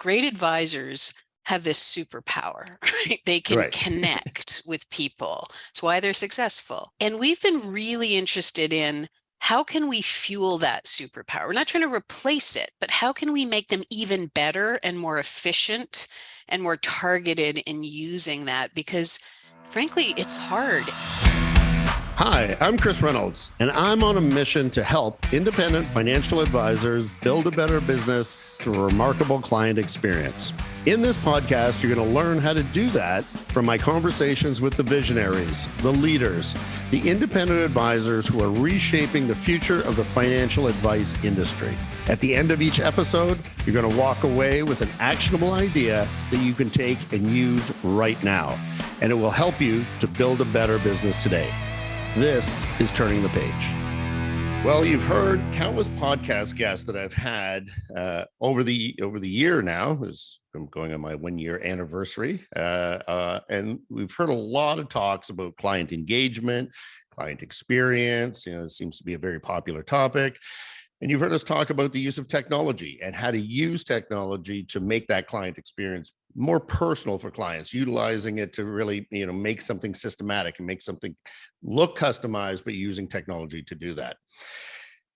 great advisors have this superpower, right? They can Right. connect with people. It's why they're successful. And we've been really interested in how can we fuel that superpower? We're not trying to replace it, but how can we make them even better and more efficient and more targeted in using that? Because frankly, it's hard. Hi, I'm Chris Reynolds, and I'm on a mission to help independent financial advisors build a better business through a remarkable client experience. In this podcast, you're going to learn how to do that from my conversations with the visionaries, the leaders, the independent advisors who are reshaping the future of the financial advice industry. At the end of each episode, you're going to walk away with an actionable idea that you can take and use right now, and it will help you to build a better business today. This is Turning the Page. Well, you've heard countless podcast guests that I've had over the year now, as I'm going on my 1-year anniversary. And we've heard a lot of talks about client engagement, client experience. It seems to be a very popular topic. And you've heard us talk about the use of technology and how to use technology to make that client experience more personal for clients, utilizing it to really, make something systematic and make something look customized, but using technology to do that.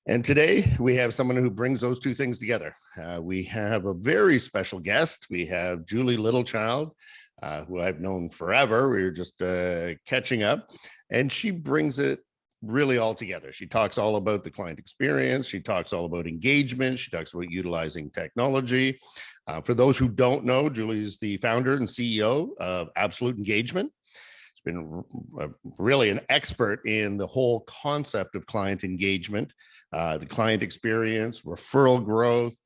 And today we have someone who brings those two things together. We have a very special guest. We have Julie Littlechild, who I've known forever. We were just catching up, and she brings it really all together. She talks all about the client experience. She talks all about engagement. She talks about utilizing technology. For those who don't know, Julie is the founder and CEO of Absolute Engagement. She's been really an expert in the whole concept of client engagement, the client experience, referral growth.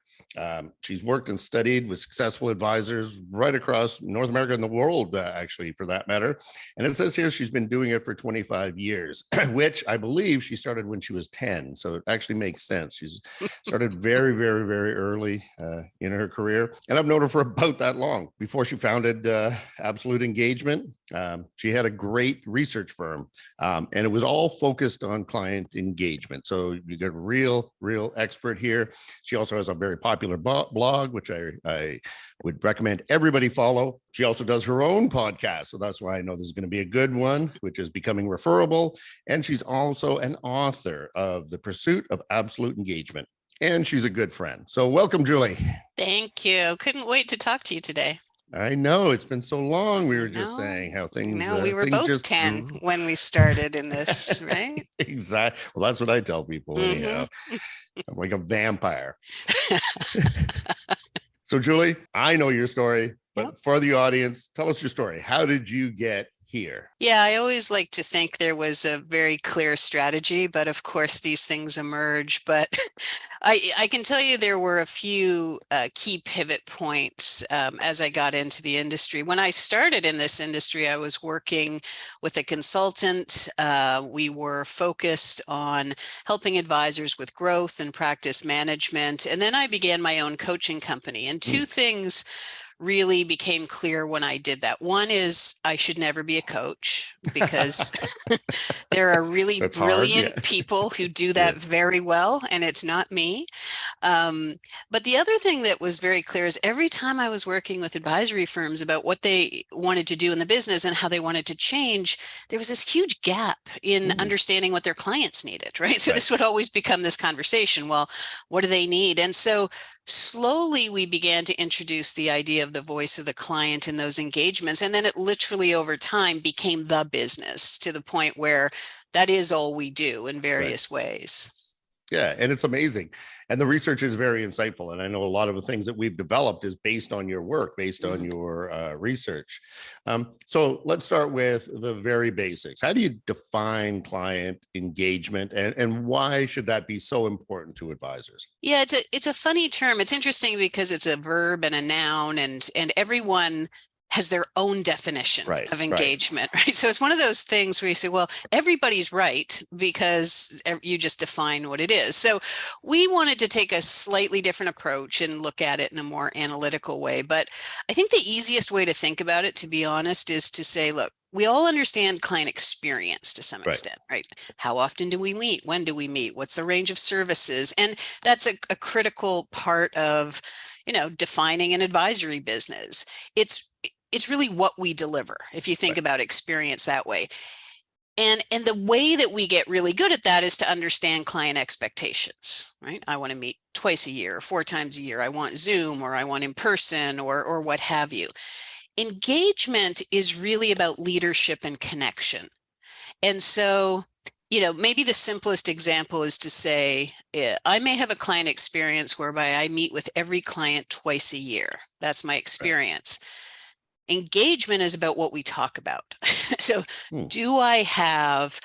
She's worked and studied with successful advisors right across North America and the world, actually, for that matter. And it says here she's been doing it for 25 years, which I believe she started when she was 10. So it actually makes sense. She's started very, very, very early in her career. And I've known her for about that long. Before she founded Absolute Engagement, she had a great research firm, and it was all focused on client engagement. So you got a real expert here. She also has a very popular blog, which I would recommend everybody follow. She also does her own podcast. So that's why I know this is going to be a good one, which is Becoming Referable. And she's also an author of The Pursuit of Absolute Engagement. And she's a good friend. So welcome, Julie. Thank you. Couldn't wait to talk to you today. I know it's been so long. We were just saying how things. No, we were things both just 10 when we started in this, right? Exactly. Well, that's what I tell people. Anyhow, I'm like a vampire. So, Julie, I know your story, but for the audience, tell us your story. How did you get here? Yeah, I always like to think there was a very clear strategy, but of course these things emerge. But I can tell you there were a few key pivot points as I got into the industry. When I started in this industry, I was working with a consultant. We were focused on helping advisors with growth and practice management. And then I began my own coaching company. And two things really became clear when I did that. One is I should never be a coach because there are really brilliant people who do that very well, and it's not me. But the other thing that was very clear is every time I was working with advisory firms about what they wanted to do in the business and how they wanted to change, there was this huge gap in understanding what their clients needed, right? So this would always become this conversation. Well, what do they need? And so slowly we began to introduce the idea of the voice of the client in those engagements. And then it literally over time became the business to the point where that is all we do in various ways. Yeah, and it's amazing. And the research is very insightful. And I know a lot of the things that we've developed is based on your work, based on your research. So let's start with the very basics. How do you define client engagement, and why should that be so important to advisors? Yeah, it's a funny term. It's interesting because it's a verb and a noun, and everyone has their own definition Right, of right. engagement, right? So it's one of those things where you say, well, everybody's right because you just define what it is. So we wanted to take a slightly different approach and look at it in a more analytical way. But I think the easiest way to think about it, to be honest, is to say, look, we all understand client experience to some Right. extent, right? How often do we meet? When do we meet? What's the range of services? And that's a critical part of, defining an advisory business. It's really what we deliver, if you think Right. about experience that way. And the way that we get really good at that is to understand client expectations, right? I want to meet twice a year, 4 times a year. I want Zoom, or I want in person, or what have you. Engagement is really about leadership and connection. And so, maybe the simplest example is to say, I may have a client experience whereby I meet with every client twice a year. That's my Right. experience. Engagement is about what we talk about. So, Hmm. do I have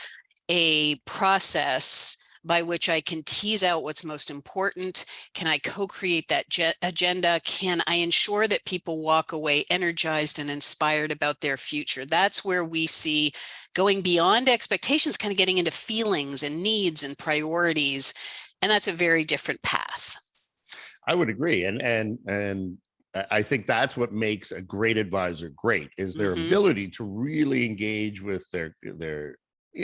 a process by which I can tease out what's most important? Can I co-create that agenda? Can I ensure that people walk away energized and inspired about their future? That's where we see going beyond expectations, kind of getting into feelings and needs and priorities. And that's a very different path. I would agree. And I think that's what makes a great advisor great, is their ability to really engage with their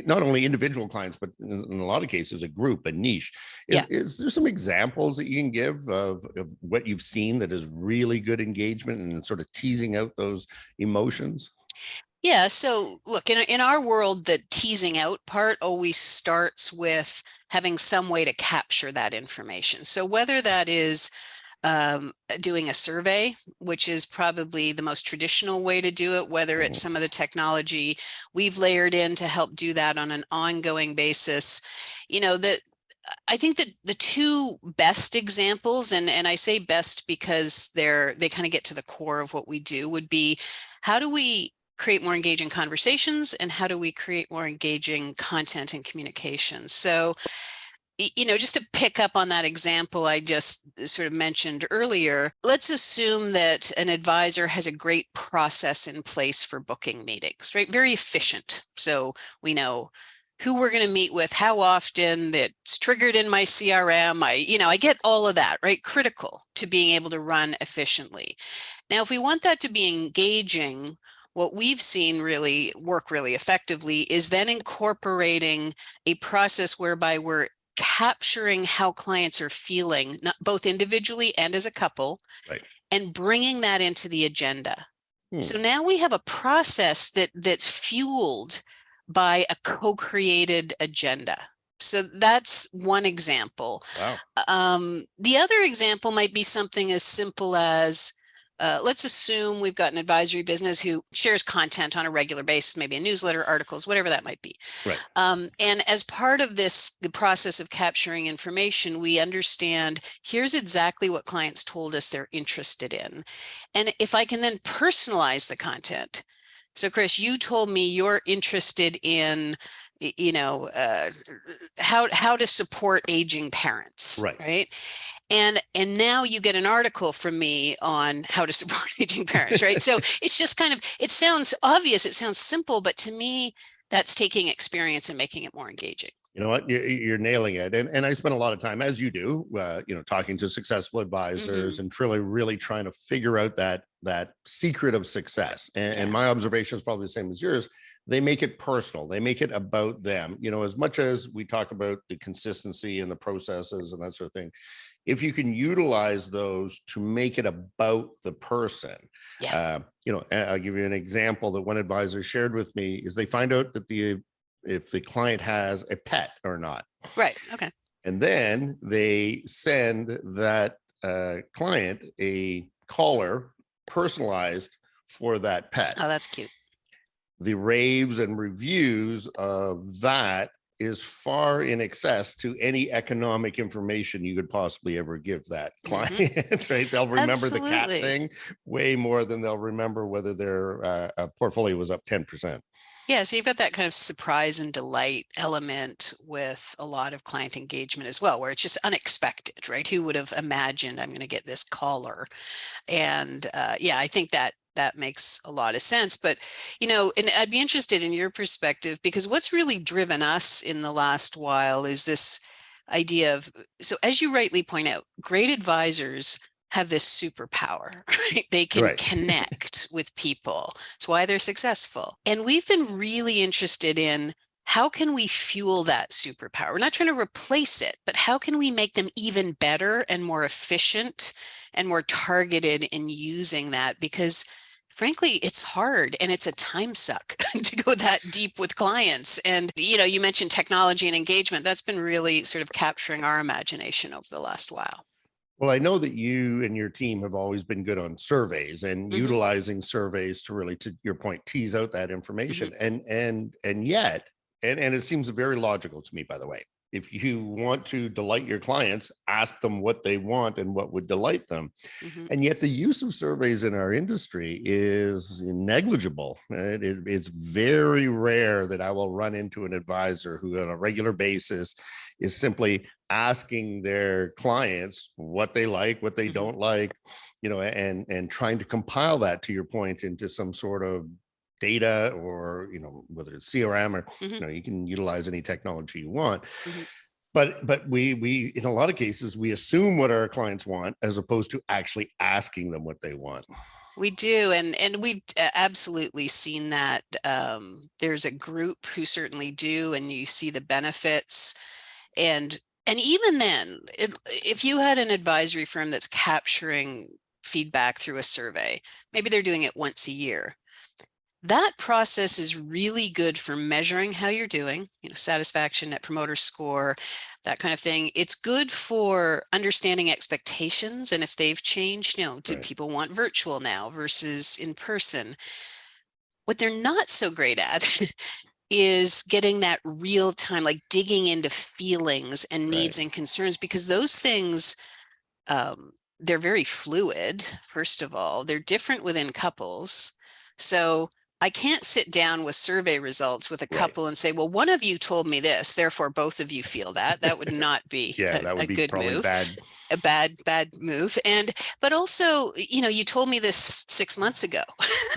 not only individual clients, but in a lot of cases, a group, a niche. Is there some examples that you can give of what you've seen that is really good engagement and sort of teasing out those emotions? Yeah. So look, in our world, the teasing out part always starts with having some way to capture that information. So whether that is doing a survey, which is probably the most traditional way to do it, whether it's some of the technology we've layered in to help do that on an ongoing basis, that I think that the two best examples, and I say best because they kind of get to the core of what we do, would be, how do we create more engaging conversations, and how do we create more engaging content and communications? So, just to pick up on that example I just sort of mentioned earlier, let's assume that an advisor has a great process in place for booking meetings, right? Very efficient. So we know who we're going to meet with, how often, that's triggered in my CRM. I get all of that, right? Critical to being able to run efficiently. Now, if we want that to be engaging, what we've seen really work really effectively is then incorporating a process whereby we're capturing how clients are feeling, not both individually and as a couple, Right. and bringing that into the agenda. So now we have a process that's fueled by a co-created agenda. So that's one example. Wow. The other example might be something as simple as, let's assume we've got an advisory business who shares content on a regular basis, maybe a newsletter, articles, whatever that might be. Right. And as part of the process of capturing information, we understand, here's exactly what clients told us they're interested in. And if I can then personalize the content. So Chris, you told me you're interested in, how to support aging parents, right? And now you get an article from me on how to support aging parents, right? So it's just kind of, it sounds obvious, it sounds simple, but to me, that's taking experience and making it more engaging. You know what? You're nailing it. And I spend a lot of time, as you do, talking to successful advisors and really trying to figure out that secret of success. And my observation is probably the same as yours. They make it personal. They make it about them. As much as we talk about the consistency and the processes and that sort of thing, if you can utilize those to make it about the person. I'll give you an example that one advisor shared with me is they find out that if the client has a pet or not. Right. Okay. And then they send that client a collar personalized for that pet. Oh, that's cute. The raves and reviews of that is far in excess to any economic information you could possibly ever give that client, right? They'll remember the cat thing way more than they'll remember whether their portfolio was up 10%. Yeah, so you've got that kind of surprise and delight element with a lot of client engagement as well, where it's just unexpected, right? Who would have imagined I'm going to get this caller? And yeah, I think that makes a lot of sense. But, and I'd be interested in your perspective, because what's really driven us in the last while is this idea of, so as you rightly point out, great advisors have this superpower, right? They can Right. connect with people. It's why they're successful. And we've been really interested in how can we fuel that superpower? We're not trying to replace it, but how can we make them even better and more efficient and more targeted in using that? Because frankly, it's hard and it's a time suck to go that deep with clients. And, you mentioned technology and engagement. That's been really sort of capturing our imagination over the last while. Well, I know that you and your team have always been good on surveys and Hmm. utilizing surveys to really, to your point, tease out that Hmm. information. And yet, and it seems very logical to me, by the way. If you want to delight your clients, ask them what they want and what would delight them. Hmm. And yet the use of surveys in our industry is negligible. It's very rare that I will run into an advisor who on a regular basis is simply asking their clients what they like, what they Hmm. don't like, and trying to compile that, to your point, into some sort of data, or whether it's CRM, or Hmm. you can utilize any technology you want. Hmm. But we in a lot of cases we assume what our clients want as opposed to actually asking them what they want. We do, and we've absolutely seen that. There's a group who certainly do, and you see the benefits. And even then, if you had an advisory firm that's capturing feedback through a survey, maybe they're doing it once a year. That process is really good for measuring how you're doing, satisfaction, net promoter score, that kind of thing. It's good for understanding expectations and if they've changed. Do Right. people want virtual now versus in person? What they're not so great at is getting that real time, like digging into feelings and Right. needs and concerns, because those things, um, they're very fluid. First of all, they're different within couples. So I can't sit down with survey results with a Right. couple and say, well, one of you told me this, therefore both of you feel that. That would not be Yeah, that a would be good probably move, bad. a bad move. But also, you told me this 6 months ago,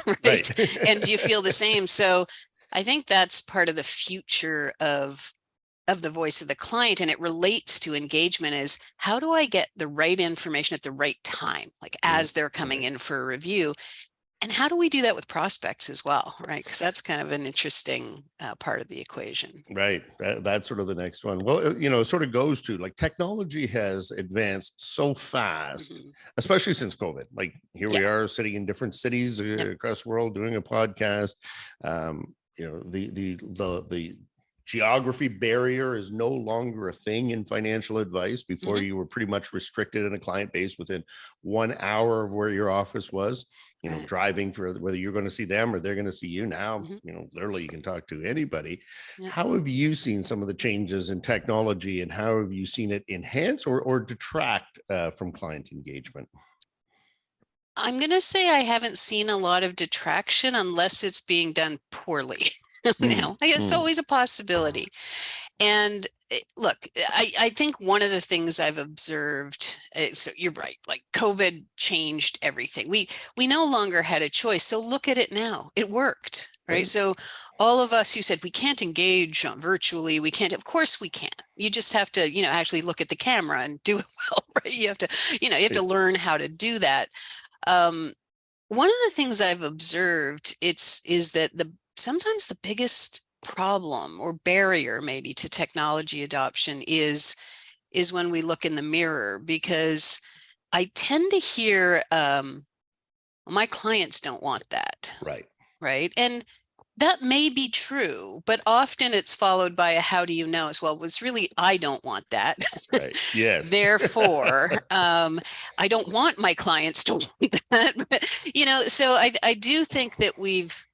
Right. right? And do you feel the same? So I think that's part of the future of the voice of the client, and it relates to engagement, is how do I get the right information at the right time, like as they're coming Right. in for a review, and how do we do that with prospects as well, right? Because that's kind of an interesting part of the equation. Right. That's sort of the next one. Well, it sort of goes to, like, technology has advanced so fast, Hmm. especially since COVID. Like, here Yeah. we are sitting in different cities Yep. across the world doing a podcast. The geography barrier is no longer a thing in financial advice. Before, Hmm. you were pretty much restricted in a client base within 1 hour of where your office was. Right. Driving for whether you're going to see them or they're going to see you. Now, Hmm. literally you can talk to anybody. Yep. How have you seen some of the changes in technology, and how have you seen it enhance or detract from client engagement? I'm going to say I haven't seen a lot of detraction unless it's being done poorly. Mm, Now, I guess it's mm, always a possibility. And look, I think one of the things I've observed, so you're right, like COVID changed everything. We no longer had a choice. So look at it now. It worked, right? right. So all of us who said we can't engage virtually, we can't, of course we can. You just have to, actually look at the camera and do it well, right? You have to It- learn how to do that. Um, One of the things I've observed is that the sometimes the biggest problem or barrier maybe to technology adoption is when we look in the mirror, because I tend to hear my clients don't want that, right. right? And that may be true, but often it's followed by a how do you know as well. Was really, I don't want that. Right. Yes. Therefore, I don't want my clients to want that. So I do think that we've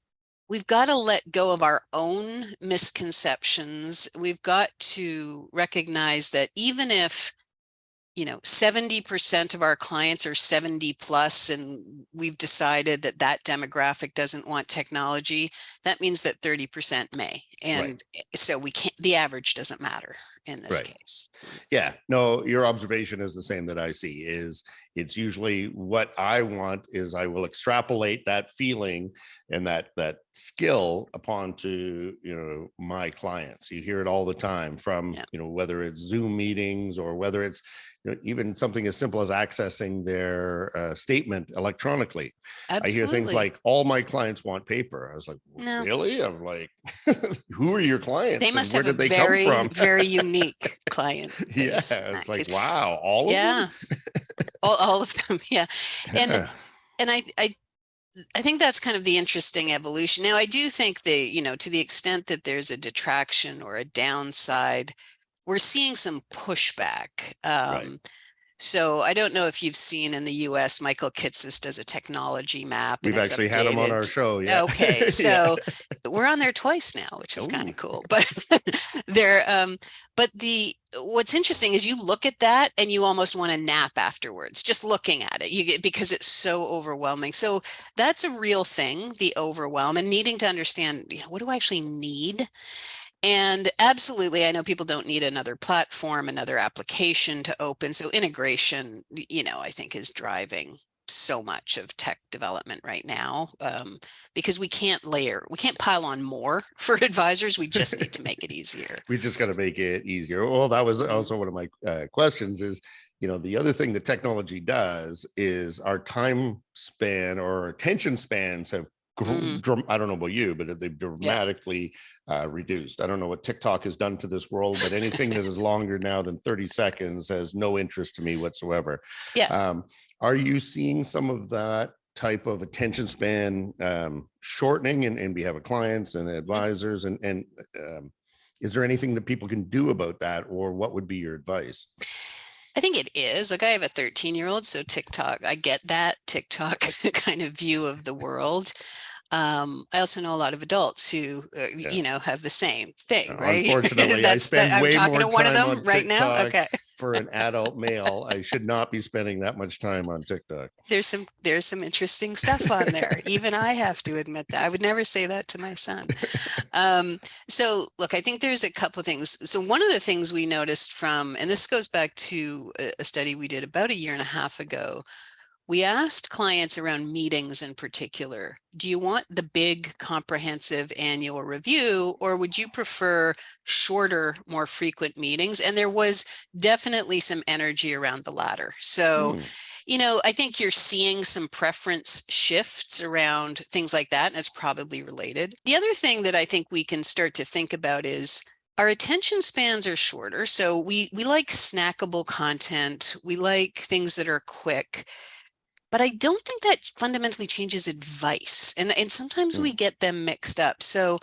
got to let go of our own misconceptions. We've got to recognize that even if 70% of our clients are 70 plus, and we've decided that that demographic doesn't want technology. That means that 30% may. Right. And so we can't, the average doesn't matter in this Right. case. Yeah, no, your observation is the same that I see. Is it's usually what I want is I will extrapolate that feeling and that skill upon to my clients. You hear it all the time from Yeah. whether it's Zoom meetings or whether it's even something as simple as accessing their statement electronically. I hear things Absolutely. like, all my clients want paper. I was like, No, really? I'm like, who are your they clients and must where have a did they come very, from? very unique client Yeah, base in it's that like, case. wow, all of them? Yeah, all of them. Yeah. And Yeah, and I think that's kind of the interesting evolution. Now, I do think to the extent that there's a detraction or a downside, we're seeing some pushback. right. So I don't know if you've seen in the US, Michael Kitces does a technology map and We've it's actually had them on our updated. show. Yeah. Okay, Yeah. so we're on there twice now, which is kind Oh, of cool. But they're but the what's interesting is you look at that and you almost want to nap afterwards, just looking at it. You get because it's so overwhelming. So that's a real thing, the overwhelm and needing to understand, what do I actually need? And absolutely, I know people don't need another platform, another application to open. So integration, I think is driving so much of tech development right now, because we can't pile on more for advisors. We just need to make it easier. we just got to make it easier. Well, that was Mhm. also one of my questions is, the other thing that technology does is our time span or attention spans have Mm, I don't know about you, but they've yeah. dramatically reduced. I don't know what TikTok has done to this world, but anything that is longer now than 30 seconds has no interest to me whatsoever. Yeah. Um, are you seeing some of that type of attention span shortening in behalf of clients and Mhm. advisors? And is there anything that people can do about that, or what would be your advice? I think it is. Like I have a 13-year-old, so TikTok, I get that TikTok kind of view of the world. I also know a lot of adults who, Yeah. have the same thing, right? Unfortunately, I That's that. spend I'm way talking more to one of time them on right now. TikTok Okay. for an adult male. I should not be spending that much time on TikTok. There's some interesting stuff on there. Even I have to admit that. I would never say that to my son. Um, so look, I think there's a couple of things. So one of the things we noticed and this goes back to a study we did about a year and a half ago. We asked clients around meetings in particular, do you want the big comprehensive annual review, or would you prefer shorter, more frequent meetings? And there was definitely some energy around the latter. So, Hmm. I think you're seeing some preference shifts around things like that, and it's probably related. The other thing that I think we can start to think about is our attention spans are shorter. So we like snackable content. We like things that are quick. But I don't think that fundamentally changes advice. And sometimes Hmm. we get them mixed up. So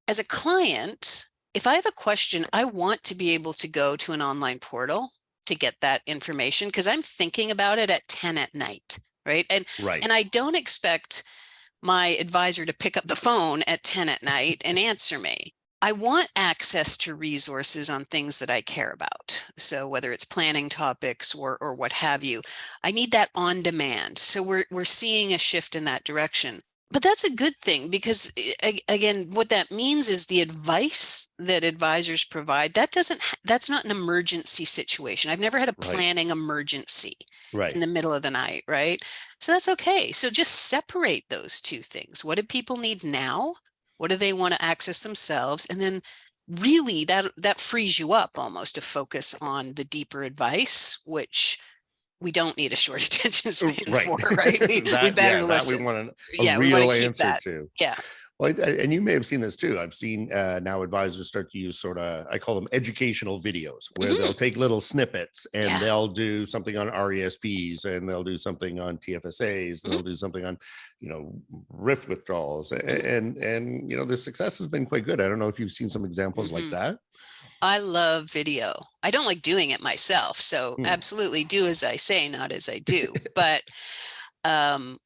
as a client, if I have a question, I want to be able to go to an online portal to get that information because I'm thinking about it at 10 at night, right? Right. And I don't expect my advisor to pick up the phone at 10 at night and answer me. I want access to resources on things that I care about. So whether it's planning topics or what have you, I need that on demand. So we're seeing a shift in that direction. But that's a good thing because again, what that means is the advice that advisors provide, that's not an emergency situation. I've never had a Right. planning emergency in Right. the middle of the night, right? So that's okay. So just separate those two things. What do people need now? What do they want to access themselves? And then really that frees you up almost to focus on the deeper advice, which we don't need a short attention span Right. for, right? We better That we listen. want a Yeah, we want to real keep answer that. to. Yeah. Well, and you may have seen this too. I've seen now advisors start to use sort of, I call them educational videos, where Mhm. they'll take little snippets and Yeah. they'll do something on RESPs and they'll do something on TFSAs and Mhm. they'll do something on, RIF withdrawals. Mhm. And the success has been quite good. I don't know if you've seen some examples like Mhm. that. I love video. I don't like doing it myself, so Hmm. absolutely do as I say, not as I do. But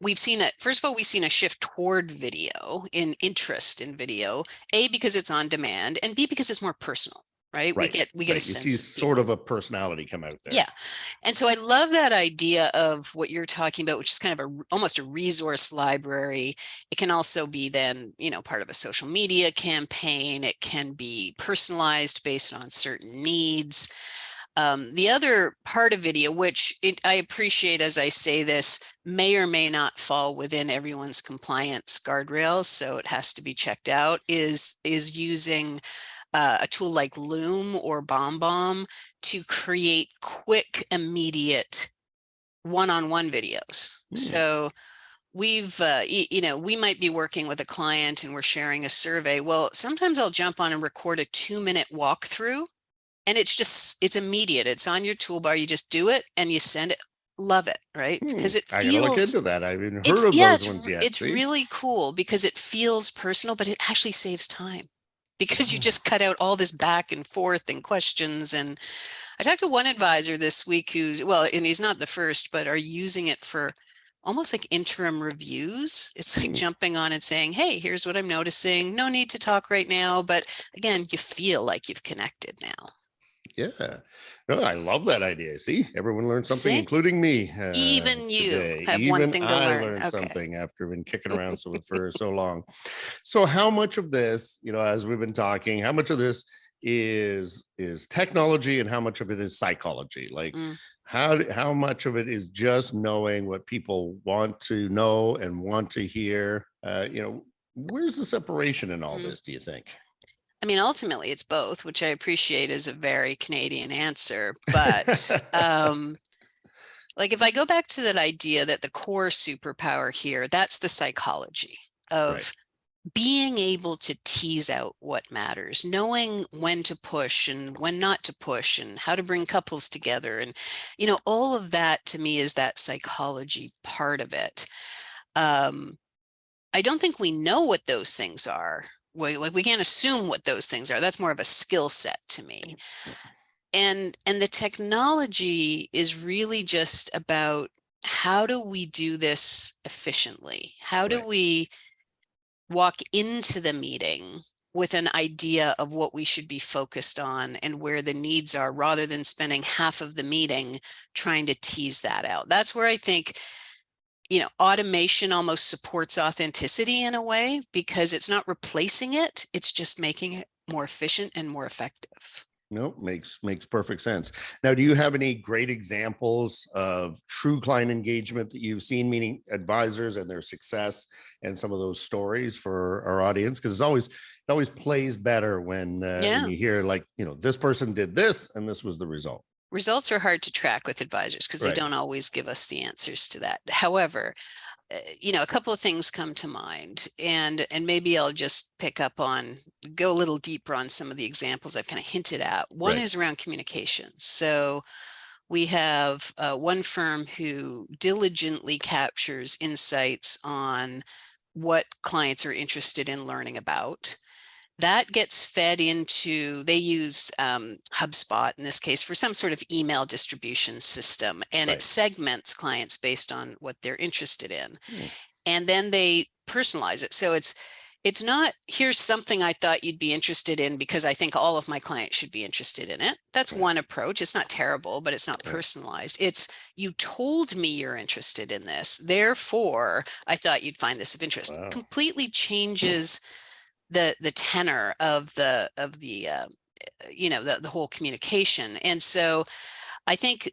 we've seen it. First of all, we've seen a shift toward video in interest in video, A, because it's on demand, and B, because it's more personal, right? Right. We get a You see sense of sort feeling. of a personality come out there. Yeah. And so I love that idea of what you're talking about, which is kind of almost a resource library. It can also be then, part of a social media campaign. It can be personalized based on certain needs. The other part of video, which I appreciate as I say this, may or may not fall within everyone's compliance guardrails, so it has to be checked out, is using a tool like Loom or BombBomb to create quick, immediate one-on-one videos. So we've, we might be working with a client and we're sharing a survey. Well, sometimes I'll jump on and record a 2-minute walkthrough, and it's immediate. It's on your toolbar. You just do it and you send it. Love it, right? Because it I gotta look feels, into that. I haven't heard of those ones yet. it's See? really cool because it feels personal, but it actually saves time because you Oh, just cut out all this back and forth and questions. And I talked to one advisor this week who's, well, and he's not the first, but are using it for almost like interim reviews. It's like jumping on and saying, hey, here's what I'm noticing. No need to talk right now. But again, you feel like you've connected now. yeah. No, I love that idea. See, everyone learned something, See, including me even you today. have one Even thing to I learn. learned Okay. something after been kicking around for so long. So how much of this, as we've been talking, how much of this is technology and how much of it is psychology? Like Mm. how much of it is just knowing what people want to know and want to hear? Where's the separation in all Mm. this, do you think? I mean, ultimately, it's both, which I appreciate is a very Canadian answer. But like if I go back to that idea that the core superpower here, that's the psychology Right. of being able to tease out what matters, knowing when to push and when not to push, and how to bring couples together. And, all of that to me is that psychology part of it. I don't think we know what those things are. We can't assume what those things are. That's more of a skill set to me. And the technology is really just about how do we do this efficiently? How do Right. we walk into the meeting with an idea of what we should be focused on and where the needs are, rather than spending half of the meeting trying to tease that out? That's where I think, automation almost supports authenticity in a way, because it's not replacing it, it's just making it more efficient and more effective. No, makes perfect sense. Now, do you have any great examples of true client engagement that you've seen, meaning advisors and their success, and some of those stories for our audience? Because it always plays better when Yeah. you hear like, this person did this and this was the result. Results are hard to track with advisors because they Right. don't always give us the answers to that. However, a couple of things come to mind, and maybe I'll just go a little deeper on some of the examples I've kind of hinted at. One Right. is around communication. So we have one firm who diligently captures insights on what clients are interested in learning about. That gets fed into, they use HubSpot in this case for some sort of email distribution system, and it Right. segments clients based on what they're interested in. Hmm. And then they personalize it. So it's not, here's something I thought you'd be interested in because I think all of my clients should be interested in it. That's Right. one approach. It's not terrible, but it's not Right. personalized. It's, you told me you're interested in this, therefore I thought you'd find this of interest. Wow. Completely changes the tenor of the the whole communication. And so I think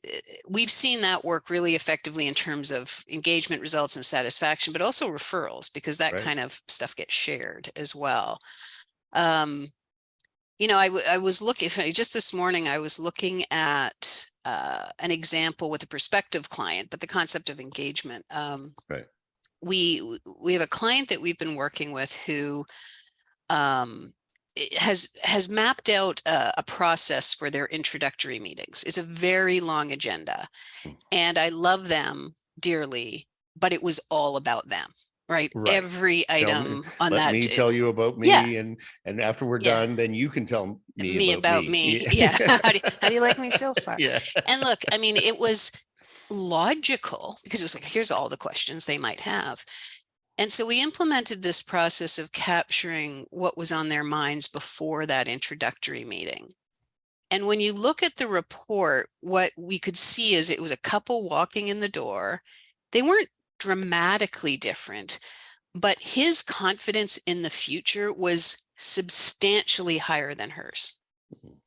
we've seen that work really effectively in terms of engagement, results, and satisfaction, but also referrals, because that Right. kind of stuff gets shared as well. um I was looking, just this morning I was looking at an example with a prospective client, but the concept of engagement. Right. We have a client that we've been working with who um, has mapped out a process for their introductory meetings. It's a very long agenda, and I love them dearly, but it was all about them, right? Right. Every Tell me, item on let that, me tell you about yeah, me, and after we're yeah, done, then you can tell me me about about me. me, yeah. Yeah. How do you like me so far? Yeah. And look, I mean, it was logical because it was like, here's all the questions they might have. And so we implemented this process of capturing what was on their minds before that introductory meeting. And when you look at the report, what we could see is it was a couple walking in the door. They weren't dramatically different, but his confidence in the future was substantially higher than hers.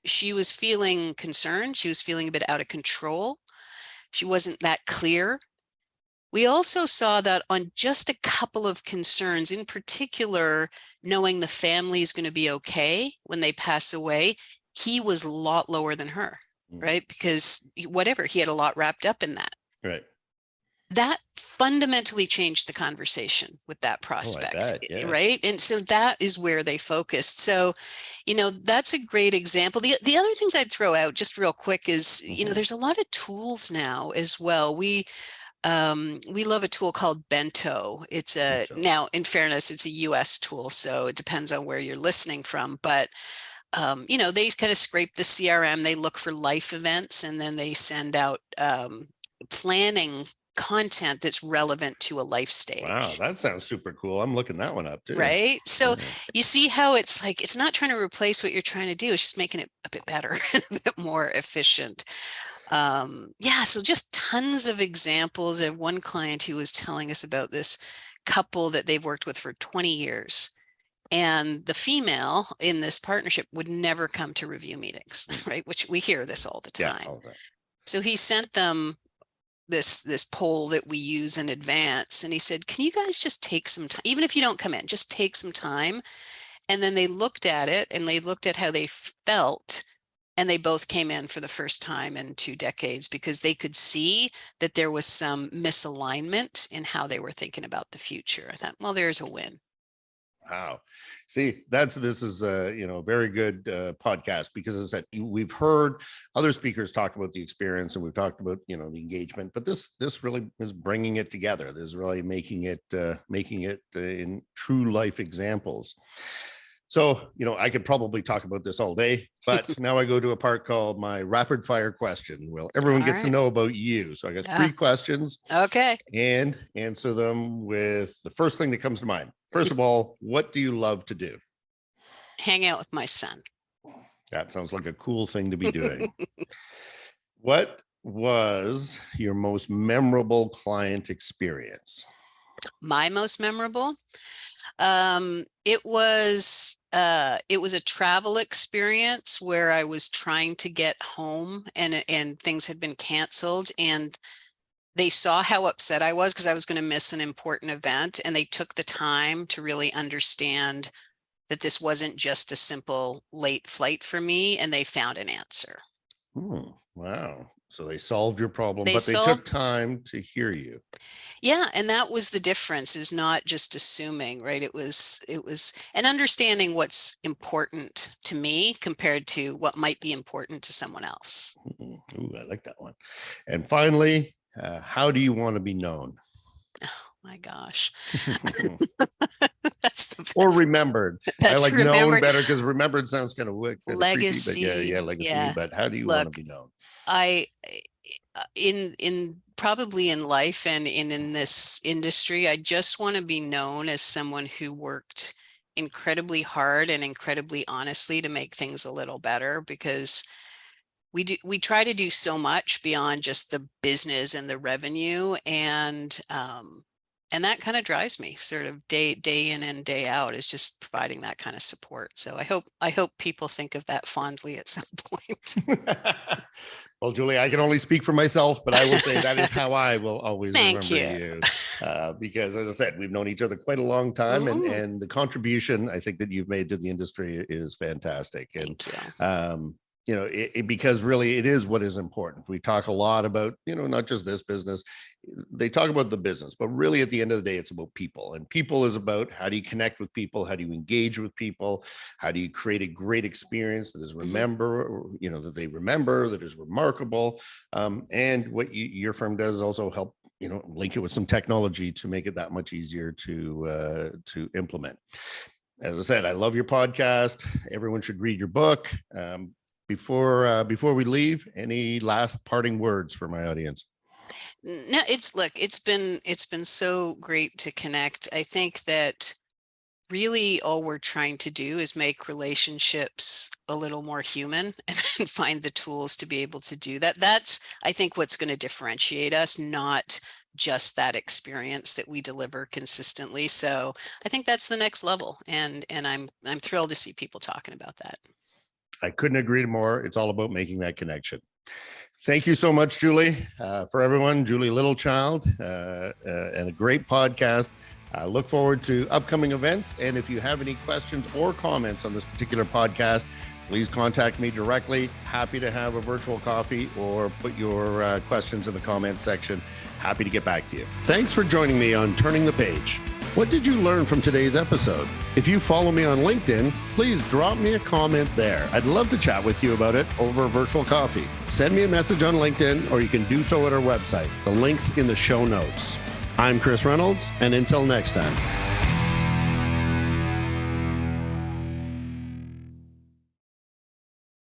She was feeling concerned. She was feeling a bit out of control. She wasn't that clear. We also saw that on just a couple of concerns, in particular, knowing the family is going to be okay when they pass away, he was a lot lower than her, right? Because whatever, he had a lot wrapped up in that. Right. That fundamentally changed the conversation with that prospect, right? And so that is where they focused. So, that's a great example. The other things I'd throw out just real quick is, there's a lot of tools now as well. We love a tool called Bento. Now, in fairness, it's a US tool, so it depends on where you're listening from, but they kind of scrape the CRM, they look for life events, and then they send out planning content that's relevant to a life stage. Wow, that sounds super cool. I'm looking that one up too. Right. So you see how it's like, it's not trying to replace what you're trying to do. It's just making it a bit better, a bit more efficient. So just tons of examples. I have one client who was telling us about this couple that they've worked with for 20 years. And the female in this partnership would never come to review meetings, right? Which we hear this all the time. Yeah, all right. So he sent them this poll that we use in advance. And he said, can you guys just take some time, even if you don't come in, just take some time. And then they looked at it and they looked at how they felt. And they both came in for the first time in 2 decades because they could see that there was some misalignment in how they were thinking about the future. I thought, well, there's a win. Wow. See, this is a very good podcast, because as I said, we've heard other speakers talk about the experience and we've talked about the engagement, but this really is bringing it together. This is really making it in true life examples. So, I could probably talk about this all day, but now I go to a part called my rapid fire question. Well, everyone gets to know about you. So I got 3 questions. Okay. And answer them with the first thing that comes to mind. First of all, what do you love to do? Hang out with my son. That sounds like a cool thing to be doing. What was your most memorable client experience? My most memorable? It was a travel experience where I was trying to get home and things had been canceled, and they saw how upset I was because I was going to miss an important event, and they took the time to really understand that this wasn't just a simple late flight for me, and they found an answer. Wow. So they solved your problem, but they took time to hear you. Yeah. And that was the difference, is not just assuming, right? It was an understanding what's important to me compared to what might be important to someone else. Ooh, I like that one. And finally, how do you want to be known? Oh my gosh. That's the best. Or remembered. That's I like remembered. Known better, because remembered sounds kind of legacy. Creepy, but legacy. Yeah. But how do you want to be known? In probably in life and in this industry, I just want to be known as someone who worked incredibly hard and incredibly honestly to make things a little better, because we try to do so much beyond just the business and the revenue, and that kind of drives me sort of day in and day out, is just providing that kind of support. So I hope people think of that fondly at some point. Well, Julie, I can only speak for myself, but I will say that is how I will always Thank remember you. Because as I said, we've known each other quite a long time, and the contribution I think that you've made to the industry is fantastic. And because really it is what is important. We talk a lot about, not just this business, they talk about the business, but really at the end of the day, it's about people, and people is about how do you connect with people? How do you engage with people? How do you create a great experience that is that they remember, that is remarkable? And what your firm does also help, link it with some technology to make it that much easier to implement. As I said, I love your podcast. Everyone should read your book. Before we leave, any last parting words for my audience? No, it's been so great to connect. I think that really all we're trying to do is make relationships a little more human and find the tools to be able to do that. That's, I think, what's going to differentiate us, not just that experience that we deliver consistently. So I think that's the next level. And I'm thrilled to see people talking about that. I couldn't agree more. It's all about making that connection. Thank you so much, Julie. For everyone, Julie Littlechild, and a great podcast. Look forward to upcoming events. And if you have any questions or comments on this particular podcast, please contact me directly. Happy to have a virtual coffee or put your questions in the comments section. Happy to get back to you. Thanks for joining me on Turning the Page. What did you learn from today's episode? If you follow me on LinkedIn, please drop me a comment there. I'd love to chat with you about it over a virtual coffee. Send me a message on LinkedIn, or you can do so at our website. The link's in the show notes. I'm Chris Reynolds, and until next time.